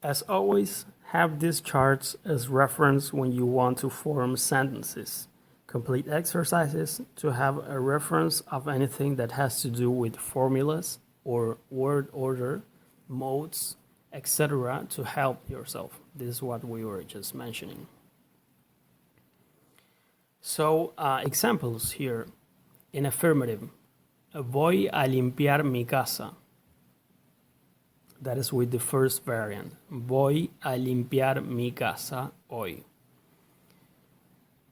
As always, have these charts as reference when you want to form sentences. Complete exercises to have a reference of anything that has to do with formulas or word order, modes, etc. to help yourself. This is what we were just mentioning. So, examples here. In affirmative, voy a limpiar mi casa. That is with the first variant. Voy a limpiar mi casa hoy.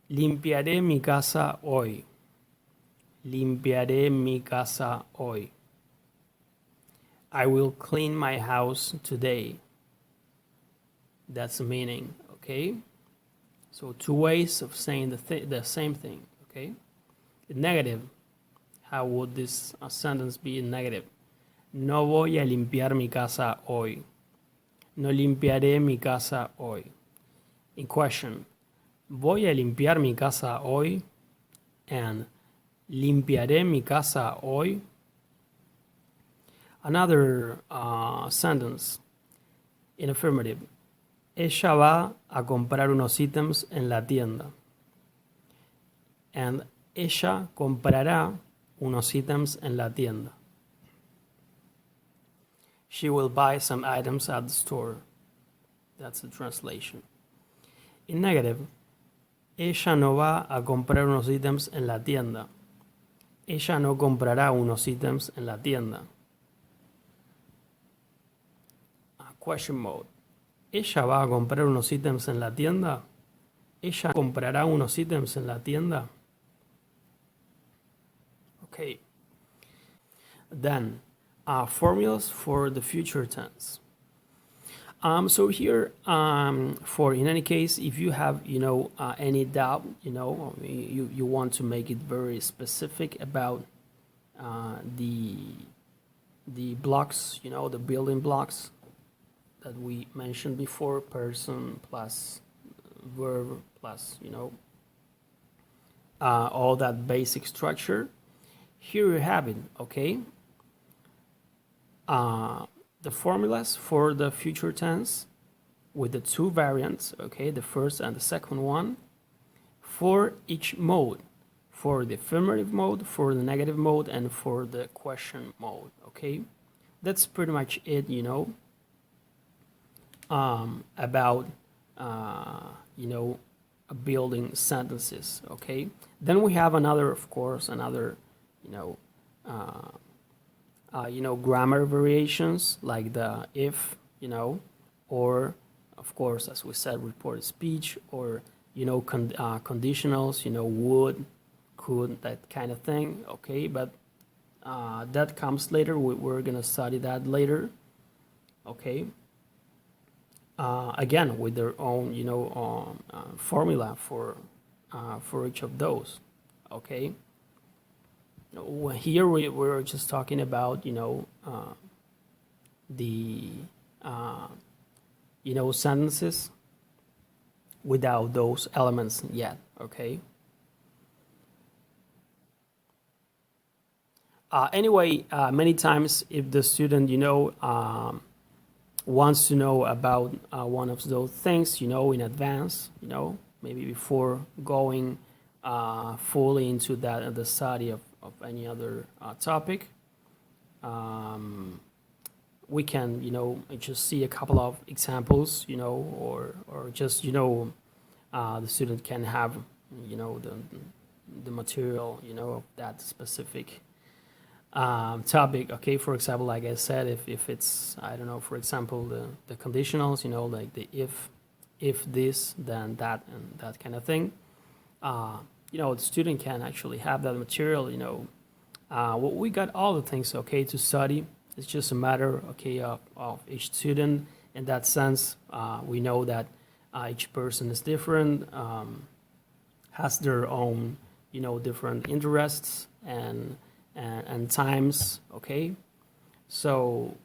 Limpiaré mi casa hoy. Limpiaré mi casa hoy. I will clean my house today. That's the meaning, okay? So two ways of saying the same thing, okay? In negative, how would this sentence be in negative? No voy a limpiar mi casa hoy. No limpiaré mi casa hoy. In question, voy a limpiar mi casa hoy and limpiaré mi casa hoy. Another sentence in affirmative. Ella va a comprar unos ítems en la tienda. And ella comprará unos ítems en la tienda. She will buy some items at the store. That's the translation. In negative, ella no va a comprar unos ítems en la tienda. Ella no comprará unos ítems en la tienda. Question mode. ¿Ella va a comprar unos ítems en la tienda? ¿Ella comprará unos ítems en la tienda? Okay. Then, formulas for the future tense. So here, for in any case, if you have, any doubt, you want to make it very specific about the blocks, the building blocks that we mentioned before, person plus verb plus, all that basic structure. Here you have it, okay? The formulas for the future tense with the two variants, okay? The first and the second one for each mode, for the affirmative mode, for the negative mode, and for the question mode, okay? That's pretty much it, about building sentences, okay? Then we have another grammar variations like the if, or of course, as we said, reported speech, or conditionals, would, could, that kind of thing, okay? But that comes later. We're gonna study that later, okay? Again, with their own, formula for each of those. Okay. Here we're just talking about, the sentences without those elements yet. Okay. Anyway, many times if the student, wants to know about one of those things, in advance, maybe before going fully into the study of any other topic, we can, just see a couple of examples, or just, the student can have, the material, of that specific topic, okay? For example, like I said, if it's, I don't know, for example, the conditionals, like the if this, then that, and that kind of thing, the student can actually have that material, we got all the things, okay, to study. It's just a matter, okay, of each student. In that sense, we know that each person is different, has their own, different interests and times, okay? So,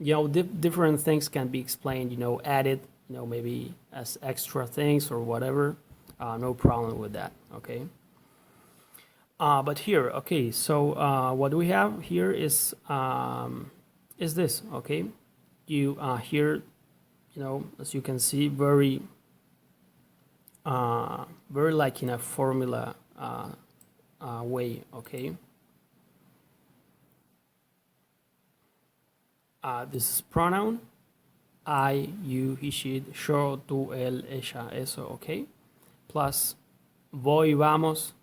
different things can be explained, added, maybe as extra things or whatever. No problem with that, okay? But here, okay, so what we have here is this, okay? you here, as you can see, very like in a formula way, okay? This is pronoun. I, you, he, she, yo, tú, él, ella, eso, okay? Plus voy, vamos,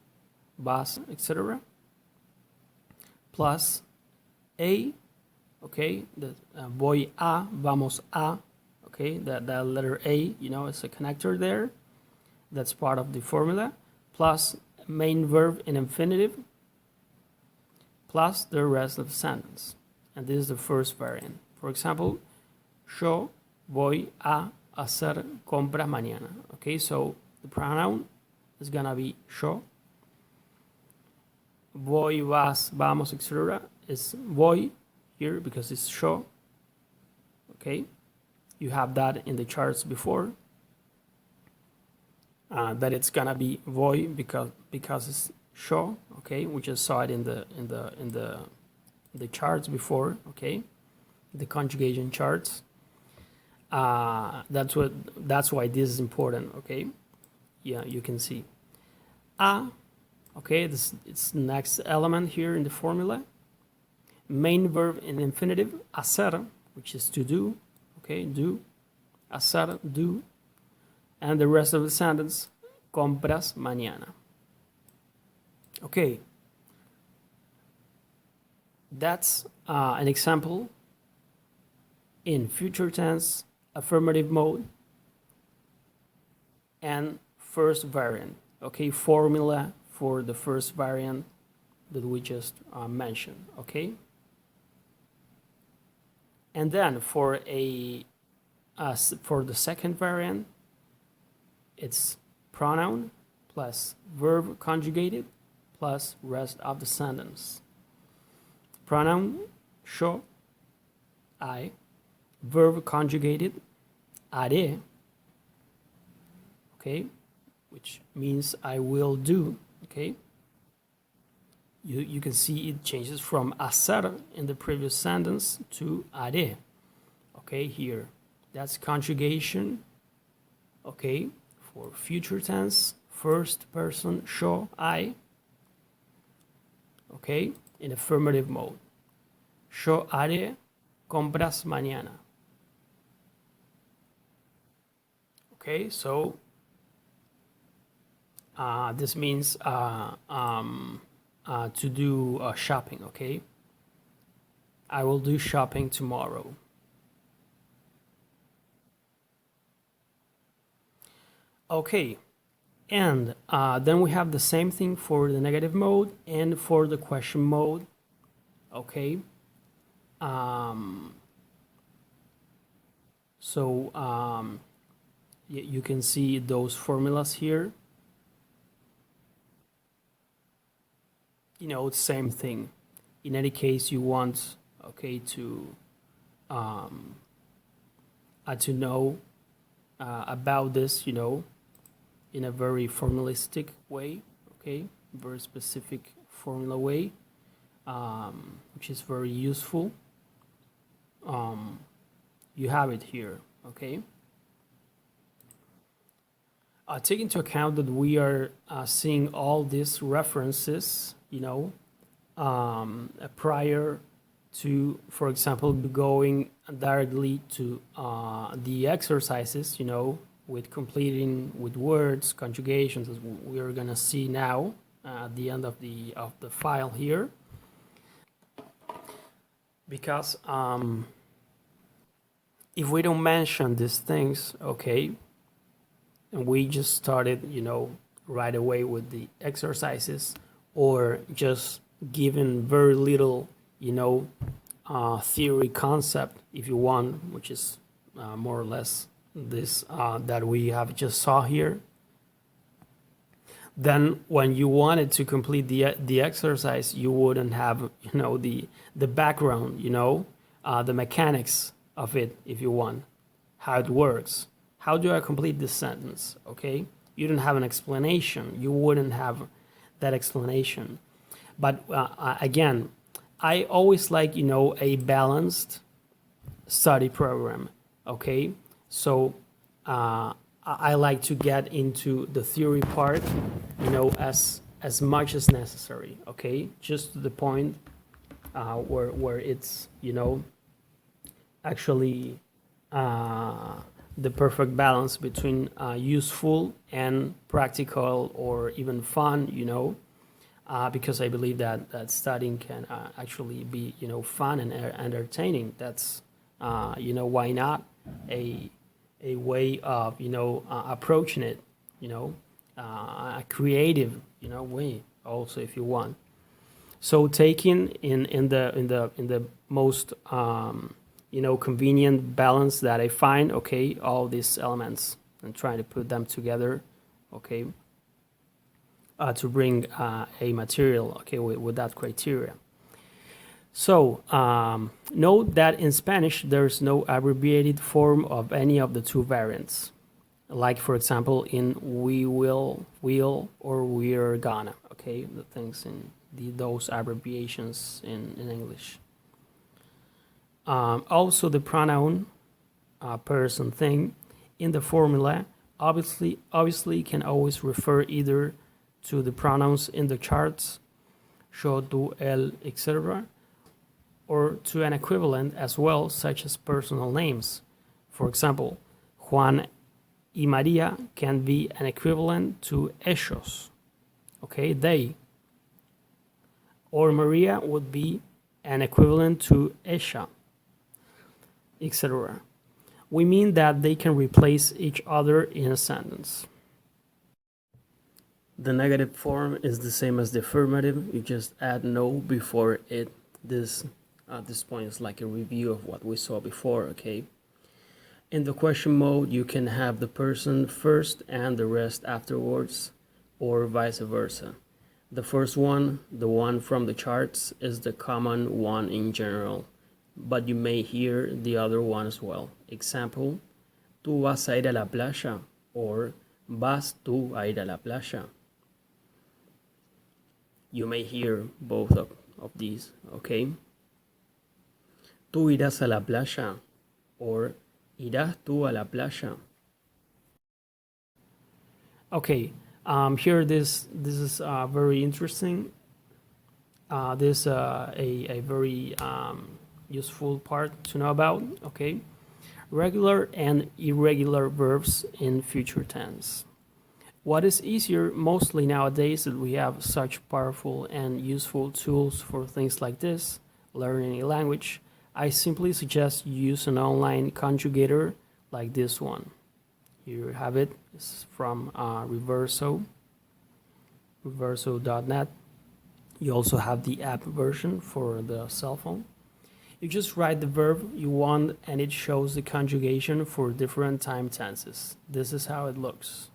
vas, etc. Plus a, okay? Voy a, vamos a, okay? That letter A, it's a connector there. That's part of the formula. Plus main verb in infinitive. Plus the rest of the sentence. And this is the first variant. For example, yo voy a hacer compras mañana. Okay, so the pronoun is gonna be yo. Voy, vas, vamos, etc. is voy here because it's yo. Okay, you have that in the charts before. That it's gonna be voy because it's yo. Okay, we just saw it in the charts before. Okay, the conjugation charts. That's why this is important. Okay, yeah, you can see okay, it's the next element here in the formula. Main verb in infinitive, hacer, which is to do. Okay, do, hacer, do, and the rest of the sentence, compras mañana. Okay, that's an example in future tense, affirmative mode, and first variant. Okay, formula for the first variant that we just mentioned. Okay, and then for the second variant, it's pronoun plus verb conjugated plus rest of the sentence. Pronoun yo, I, verb conjugated haré, okay, which means I will do. Okay, you can see it changes from hacer in the previous sentence to haré. Okay, here that's conjugation. Okay, for future tense, first person yo, I. Okay, in affirmative mode, yo haré compras mañana. Okay, so this means to do shopping. Okay, I will do shopping tomorrow. Okay, and then we have the same thing for the negative mode and for the question mode. Okay, so you can see those formulas here. It's same thing. In any case, you want, okay, to know about this, in a very formalistic way, okay, very specific formula way, which is very useful. You have it here, okay. Take into account that we are seeing all these references, prior to, for example, going directly to the exercises, with completing with words, conjugations, as we are gonna see now at the end of the file here. Because if we don't mention these things, okay, and we just started, right away with the exercises, or just given very little, theory concept, if you want, which is more or less this that we have just saw here, then when you wanted to complete the exercise, you wouldn't have, the background, the mechanics of it, if you want, how it works. How do I complete this sentence? Okay, you don't have an explanation. You wouldn't have that explanation. But again, I always like, a balanced study program. Okay, so I like to get into the theory part, as much as necessary. Okay, just to the point where it's actually the perfect balance between useful and practical or even fun, because I believe that studying can actually be, fun and entertaining. That's, why not a way of, approaching it, a creative, way also, if you want. So taking in the most convenient balance that I find, okay, all these elements and trying to put them together, okay, to bring a material, okay, with that criteria. So note that in Spanish there's no abbreviated form of any of the two variants, like for example in we will, or we're gonna, okay, the things in those abbreviations in English. Also the pronoun person, thing in the formula obviously can always refer either to the pronouns in the charts, yo, tú, él, etc., or to an equivalent as well, such as personal names. For example, Juan y María can be an equivalent to ellos, okay, they. Or Maria would be an equivalent to ella, etc. We mean that they can replace each other in a sentence. The negative form is the same as the affirmative. You just add no before it. This at this point is like a review of what we saw before, okay? In the question mode, you can have the person first and the rest afterwards, or vice versa. The first one, the one from the charts, is the common one in general, but you may hear the other one as well. Example, tú vas a ir a la playa, or vas tú a ir a la playa. You may hear both of these, okay? Tú irás a la playa, or irás tú a la playa. Okay, here this is very interesting. This is a very useful part to know about, okay? Regular and irregular verbs in future tense. What is easier mostly nowadays that we have such powerful and useful tools for things like this, learning a language, I simply suggest you use an online conjugator like this one. Here you have it. It's from reverso.net. You also have the app version for the cell phone. You just write the verb you want and it shows the conjugation for different time tenses. This is how it looks.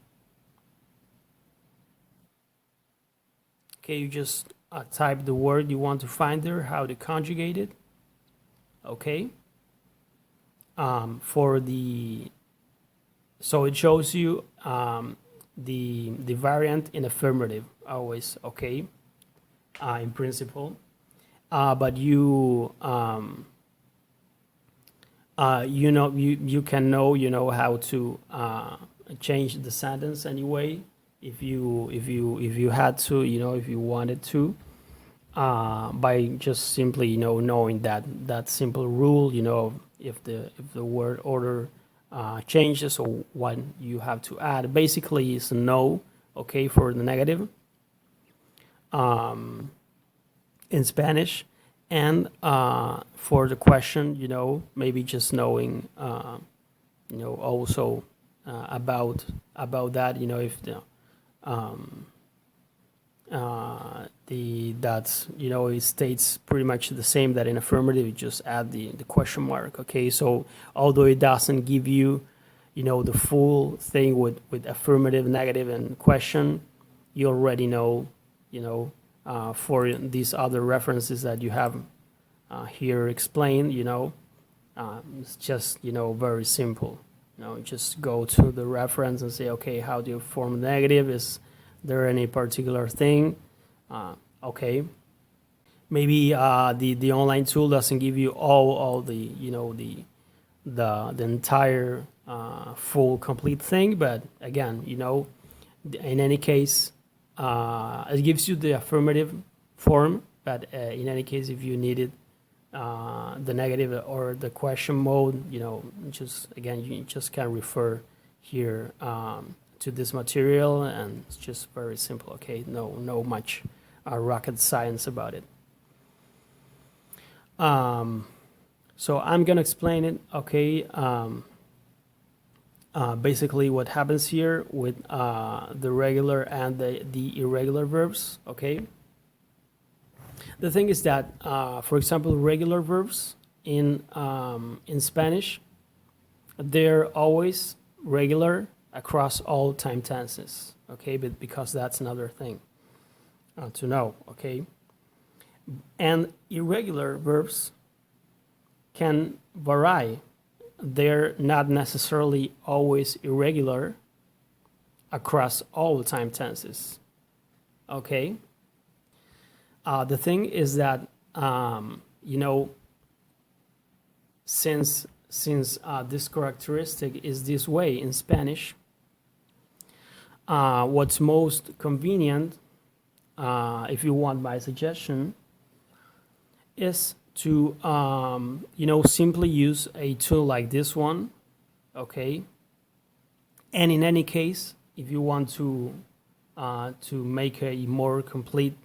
Okay, you just type the word you want to find there, how to conjugate it. Okay. So it shows you the variant in affirmative always, okay, in principle. But you can know how to change the sentence anyway if you had to, if you wanted to, by just simply knowing that simple rule, if the word order changes or what you have to add. Basically is no, okay, for the negative in Spanish, and for the question, maybe just knowing also about that, if that's it states pretty much the same that in affirmative, you just add the question mark, okay? So although it doesn't give you the full thing with affirmative, negative, and question, you already know for these other references that you have here explained, it's just very simple. Just go to the reference and say, okay, how do you form negative? Is there any particular thing? Okay, maybe the online tool doesn't give you all the the entire full complete thing, but again, in any case, it gives you the affirmative form, but in any case, if you needed the negative or the question mode, just again, you just can refer here to this material, and it's just very simple. Okay, no much rocket science about it. So I'm gonna explain it. Okay. Basically, what happens here with the regular and the irregular verbs. Okay. The thing is that, for example, regular verbs in Spanish, they're always regular across all time tenses. Okay, but because that's another thing to know. Okay, and irregular verbs can vary. They're not necessarily always irregular across all time tenses. Okay. The thing is that since this characteristic is this way in Spanish, what's most convenient, if you want my suggestion, is to simply use a tool like this one. Okay. And in any case, if you want to make a more complete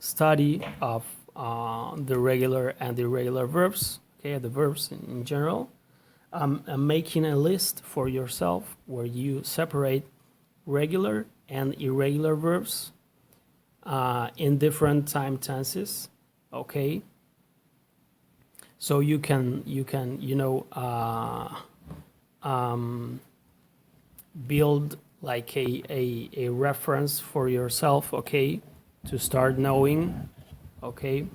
study of the regular and irregular verbs, okay, the verbs in general, making a list for yourself where you separate regular and irregular verbs in different time tenses. Okay. So you can build like a reference for yourself. Okay, to start knowing. Okay,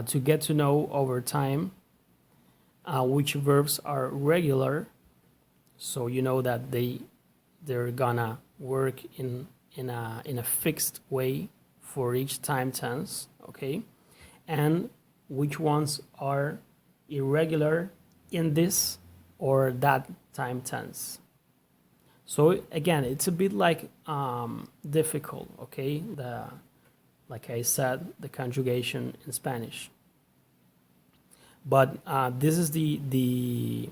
to get to know over time which verbs are regular, so you know that they're gonna work in a fixed way for each time tense. Okay, and which ones are irregular in this or that time tense. So again, it's a bit like difficult. Okay, like I said, the conjugation in Spanish. But this is the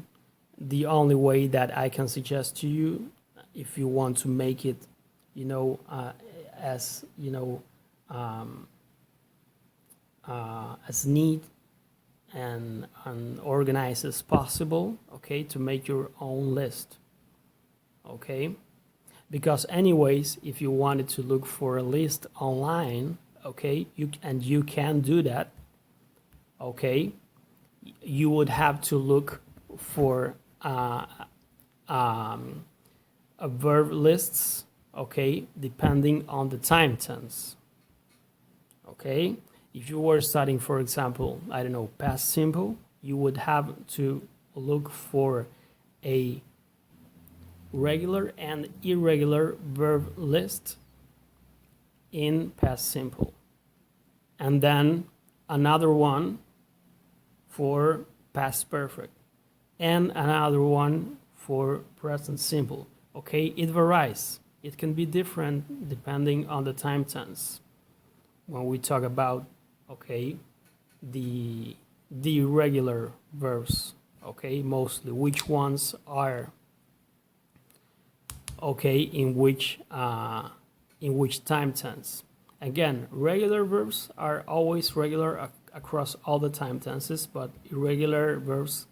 only way that I can suggest to you if you want to make it, as as neat and organized as possible. Okay, to make your own list. Okay, because anyways, if you wanted to look for a list online, okay, you can do that. Okay, you would have to look for verb lists. Okay, depending on the time tense. Okay, if you were studying, for example, I don't know, past simple, you would have to look for a regular and irregular verb list in past simple, and then another one for past perfect, and another one for present simple. Okay, it varies. It can be different depending on the time tense. When we talk about, okay, the irregular verbs, okay, mostly which ones are okay in which time tense. Again, regular verbs are always regular across all the time tenses, but irregular verbs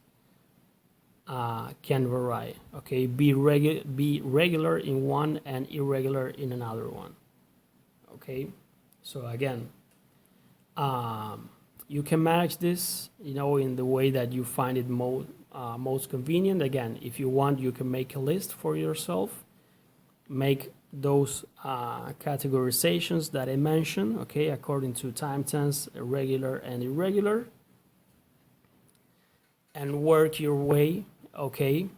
can vary. Okay, be regular in one and irregular in another one. Okay, so again, you can manage this, in the way that you find it most convenient. Again, if you want, you can make a list for yourself, make those categorizations that I mentioned, okay, according to time tense, regular and irregular, and work your way, okay,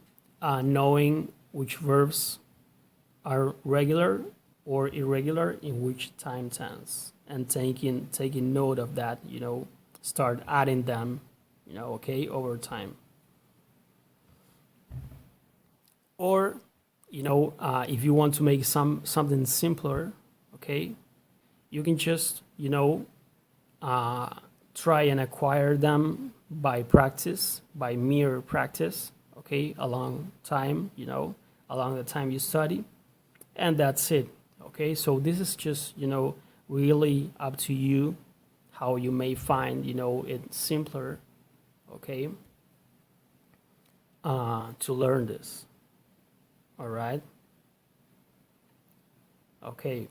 knowing which verbs are regular or irregular in which time tense, and taking note of that, start adding them, okay, over time. Or, if you want to make something simpler, okay, you can just, try and acquire them by practice, by mere practice, okay, along time, along the time you study, and that's it, okay? So this is just, really up to you how you may find, it simpler, okay, to learn this, all right? Okay.